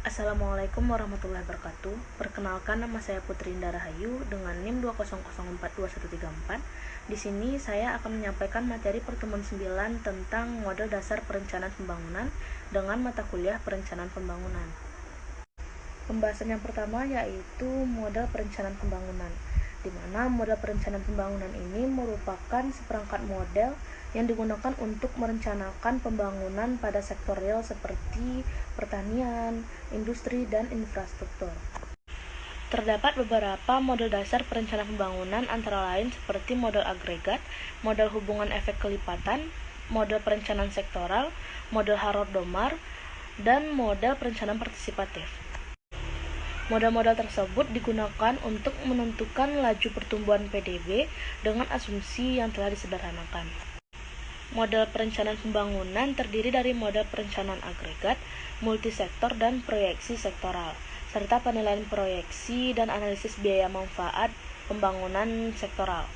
Assalamualaikum warahmatullahi wabarakatuh. Perkenalkan, nama saya Putri Indah Rahayu dengan NIM 200421134. Di sini saya akan menyampaikan materi pertemuan 9 tentang model dasar perencanaan pembangunan dengan mata kuliah perencanaan pembangunan. Pembahasan yang pertama yaitu model perencanaan pembangunan, di mana model perencanaan pembangunan ini merupakan seperangkat model yang digunakan untuk merencanakan pembangunan pada sektor real seperti pertanian, industri, dan infrastruktur. Terdapat beberapa model dasar perencanaan pembangunan antara lain seperti model agregat, model hubungan efek kelipatan, model perencanaan sektoral, model Harrod-Domar, dan model perencanaan partisipatif. Model-model tersebut digunakan untuk menentukan laju pertumbuhan PDB dengan asumsi yang telah disederhanakan. Model perencanaan pembangunan terdiri dari model perencanaan agregat, multisektor, dan proyeksi sektoral, serta penilaian proyeksi dan analisis biaya manfaat pembangunan sektoral.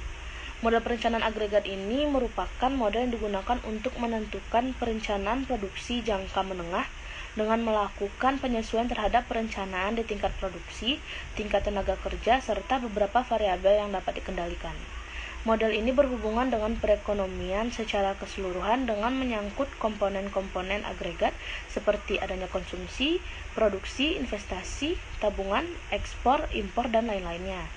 Model perencanaan agregat ini merupakan model yang digunakan untuk menentukan perencanaan produksi jangka menengah dengan melakukan penyesuaian terhadap perencanaan di tingkat produksi, tingkat tenaga kerja, serta beberapa variabel yang dapat dikendalikan. Model ini berhubungan dengan perekonomian secara keseluruhan dengan menyangkut komponen-komponen agregat seperti adanya konsumsi, produksi, investasi, tabungan, ekspor, impor, dan lain-lainnya.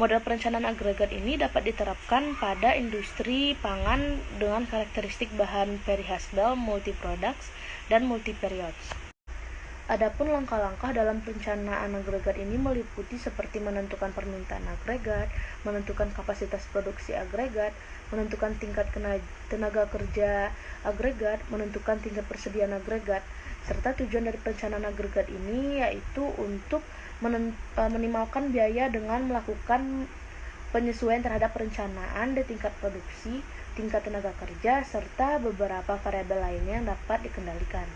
Model perencanaan agregat ini dapat diterapkan pada industri pangan dengan karakteristik bahan perishable, multi-products, dan multi-periods. Adapun langkah-langkah dalam perencanaan agregat ini meliputi seperti menentukan permintaan agregat, menentukan kapasitas produksi agregat, menentukan tingkat tenaga kerja agregat, menentukan tingkat persediaan agregat, serta tujuan dari perencanaan agregat ini yaitu untuk minimalkan biaya dengan melakukan penyesuaian terhadap perencanaan di tingkat produksi, tingkat tenaga kerja, serta beberapa variabel lainnya yang dapat dikendalikan.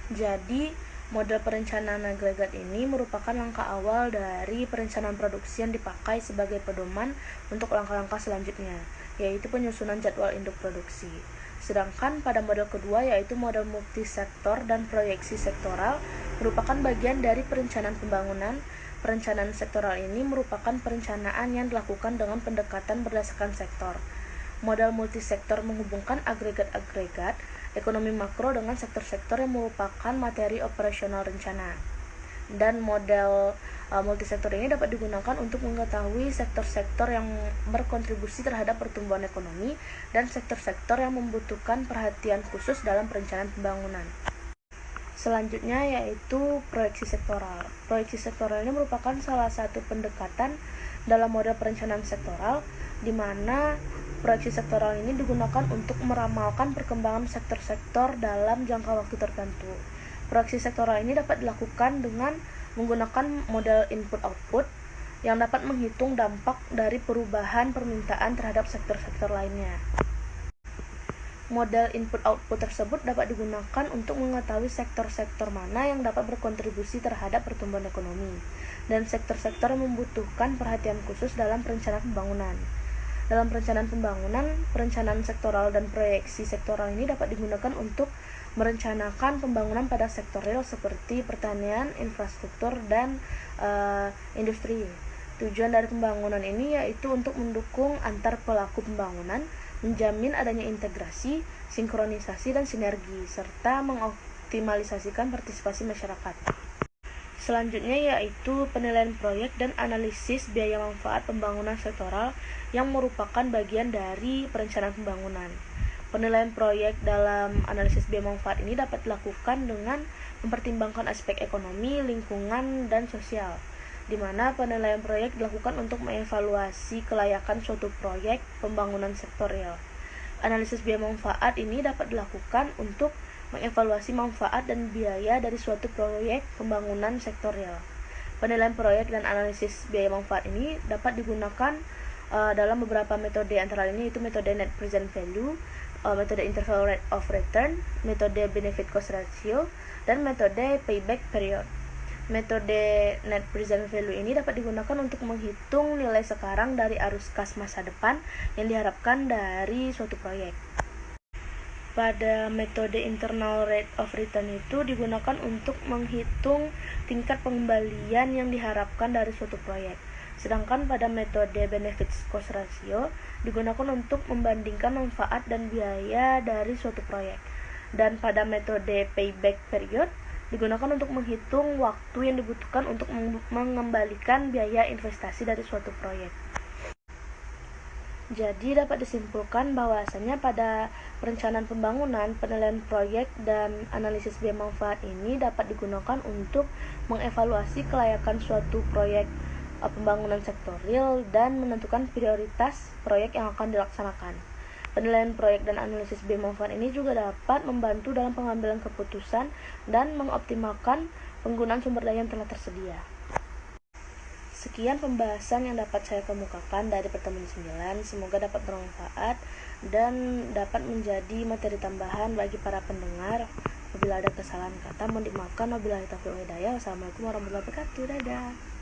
Jadi, model perencanaan agregat ini merupakan langkah awal dari perencanaan produksi yang dipakai sebagai pedoman untuk langkah-langkah selanjutnya, yaitu penyusunan jadwal induk produksi. Sedangkan pada model kedua yaitu model multisektor dan proyeksi sektoral merupakan bagian dari perencanaan pembangunan. Perencanaan sektoral ini merupakan perencanaan yang dilakukan dengan pendekatan berdasarkan sektor. Model multisektor menghubungkan agregat-agregat ekonomi makro dengan sektor-sektor yang merupakan materi operasional rencana. Dan model multisektor ini dapat digunakan untuk mengetahui sektor-sektor yang berkontribusi terhadap pertumbuhan ekonomi dan sektor-sektor yang membutuhkan perhatian khusus dalam perencanaan pembangunan. Selanjutnya yaitu proyeksi sektoral. Proyeksi sektoral ini merupakan salah satu pendekatan dalam model perencanaan sektoral, di mana proyeksi sektoral ini digunakan untuk meramalkan perkembangan sektor-sektor dalam jangka waktu tertentu. Proyeksi sektoral ini dapat dilakukan dengan menggunakan model input-output yang dapat menghitung dampak dari perubahan permintaan terhadap sektor-sektor lainnya. Model input-output tersebut dapat digunakan untuk mengetahui sektor-sektor mana yang dapat berkontribusi terhadap pertumbuhan ekonomi dan sektor-sektor yang membutuhkan perhatian khusus dalam perencanaan pembangunan. Dalam perencanaan pembangunan, perencanaan sektoral dan proyeksi sektoral ini dapat digunakan untuk merencanakan pembangunan pada sektor real seperti pertanian, infrastruktur, dan industri. Tujuan dari pembangunan ini yaitu untuk mendukung antar pelaku pembangunan, menjamin adanya integrasi, sinkronisasi, dan sinergi, serta mengoptimalisasikan partisipasi masyarakat. Selanjutnya yaitu penilaian proyek dan analisis biaya manfaat pembangunan sektoral yang merupakan bagian dari perencanaan pembangunan. Penilaian proyek dalam analisis biaya manfaat ini dapat dilakukan dengan mempertimbangkan aspek ekonomi, lingkungan, dan sosial, di mana penilaian proyek dilakukan untuk mengevaluasi kelayakan suatu proyek pembangunan sektor real. Analisis biaya manfaat ini dapat dilakukan untuk mengevaluasi manfaat dan biaya dari suatu proyek pembangunan sektor real. Penilaian proyek dan analisis biaya manfaat ini dapat digunakan dalam beberapa metode, antara lain yaitu metode net present value, metode interval rate of return, metode benefit cost ratio, dan metode payback period. Metode net present value ini dapat digunakan untuk menghitung nilai sekarang dari arus kas masa depan yang diharapkan dari suatu proyek. pada metode internal rate of return itu digunakan untuk menghitung tingkat pengembalian yang diharapkan dari suatu proyek. Sedangkan pada metode benefits cost ratio digunakan untuk membandingkan manfaat dan biaya dari suatu proyek. Dan pada metode payback period digunakan untuk menghitung waktu yang dibutuhkan untuk mengembalikan biaya investasi dari suatu proyek. Jadi dapat disimpulkan bahwasanya pada perencanaan pembangunan, penilaian proyek dan analisis biaya manfaat ini dapat digunakan untuk mengevaluasi kelayakan suatu proyek pembangunan sektor real dan menentukan prioritas proyek yang akan dilaksanakan. Penilaian proyek dan analisis biaya manfaat ini juga dapat membantu dalam pengambilan keputusan dan mengoptimalkan penggunaan sumber daya yang telah tersedia. Sekian pembahasan yang dapat saya kemukakan dari pertemuan 9. Semoga dapat bermanfaat dan dapat menjadi materi tambahan bagi para pendengar. Apabila ada kesalahan kata mohon dimaafkan. Wabillahi taufiq wal hidayah. Wassalamualaikum warahmatullahi wabarakatuh. Dadah.